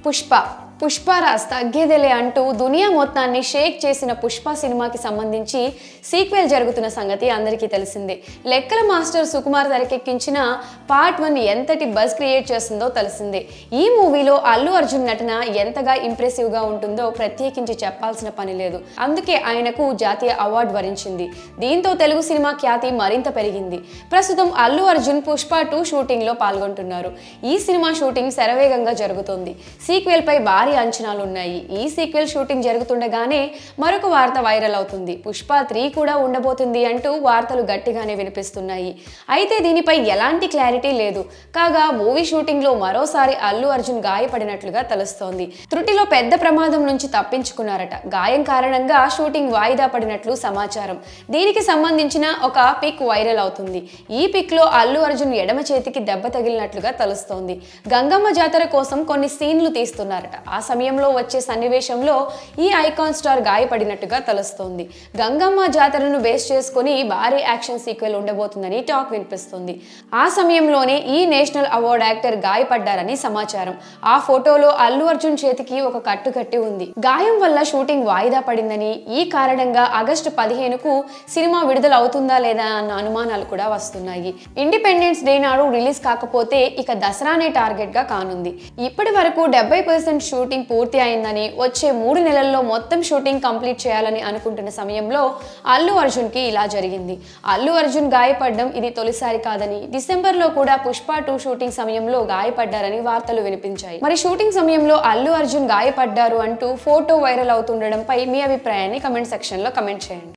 పుష్ప రాజ్ తగ్గేదేలే అంటూ దునియా మొత్తాన్ని షేక్ చేసిన పుష్ప సినిమాకి సంబంధించి సీక్వెల్ జరుగుతున్న సంగతి అందరికీ తెలిసిందే. లెక్కల మాస్టర్ సుకుమార్ తెరకెక్కించిన పార్ట్ 1 ఎంతటి బజ్ క్రియేట్ చేస్తుందో తెలిసిందే. ఈ మూవీలో అల్లు అర్జున్ నటన ఎంతగా ఇంప్రెసివ్గా ఉంటుందో ప్రత్యేకించి చెప్పాల్సిన పని లేదు. అందుకే ఆయనకు జాతీయ అవార్డు వరించింది. దీంతో తెలుగు సినిమా ఖ్యాతి మరింత పెరిగింది. ప్రస్తుతం అల్లు అర్జున్ పుష్ప 2 షూటింగ్లో పాల్గొంటున్నారు. ఈ సినిమా షూటింగ్ శరవేగంగా జరుగుతోంది. సీక్వెల్ పై భారీ అంచనాలు ఉన్నాయి. ఈ సీక్వెల్ షూటింగ్ జరుగుతుండగానే మరొక వార్త వైరల్ అవుతుంది. పుష్ప 3 కూడా ఉండబోతుంది అంటూ వార్తలు గట్టిగానే వినిపిస్తున్నాయి. అయితే దీనిపై ఎలాంటి క్లారిటీ లేదు. కాగా మూవీ షూటింగ్ లో మరోసారి అల్లు అర్జున్ గాయపడినట్లుగా తెలుస్తోంది. త్రుటిలో పెద్ద ప్రమాదం నుంచి తప్పించుకున్నారట. గాయం కారణంగా షూటింగ్ వాయిదా పడినట్లు సమాచారం. దీనికి సంబంధించిన ఒక పిక్ వైరల్ అవుతుంది. ఈ పిక్ లో అల్లు అర్జున్ ఎడమ చేతికి దెబ్బ తగిలినట్లుగా తెలుస్తోంది. గంగమ్మ జాతర కోసం కొన్ని సీన్లు తీస్తున్నారట. ఆ సమయంలో వచ్చే సన్నివేశంలో ఈ ఐకాన్ స్టార్ గాయపడినట్టుగా తెలుస్తోంది. గంగమ్మ జాతరను బేస్ చేసుకుని భారీ యాక్షన్ సీక్వెల్ ఉండబోతుందని టాక్ వినిపిస్తుంది. ఆ సమయంలోనే ఈ నేషనల్ అవార్డ్ యాక్టర్ గాయపడ్డారని సమాచారం. ఆ ఫోటోలో అల్లు అర్జున్ చేతికి ఒక కట్టు కట్టి ఉంది. గాయం వల్ల షూటింగ్ వాయిదా పడిందని, ఈ కారణంగా ఆగస్టు 15కు సినిమా విడుదల అవుతుందా లేదా అన్న అనుమానాలు కూడా వస్తున్నాయి. ఇండిపెండెన్స్ డే నాడు రిలీజ్ కాకపోతే ఇక దసరానే టార్గెట్ గా కానుంది. ఇప్పటి వరకు 70% షూటింగ్ పూర్తి అయిందని, వచ్చే 3 నెలల్లో మొత్తం షూటింగ్ కంప్లీట్ చేయాలని అనుకుంటున్న సమయంలో అల్లు అర్జున్ కి ఇలా జరిగింది. అల్లు అర్జున్ గాయపడడం ఇది తొలిసారి కాదని, డిసెంబర్లో కూడా పుష్ప 2 షూటింగ్ సమయంలో గాయపడ్డారని వార్తలు వినిపించాయి. మరి షూటింగ్ సమయంలో అల్లు అర్జున్ గాయపడ్డారు అంటూ ఫోటో వైరల్ అవుతుండడంపై మీ అభిప్రాయాన్ని కమెంట్ సెక్షన్ లో కమెంట్ చేయండి.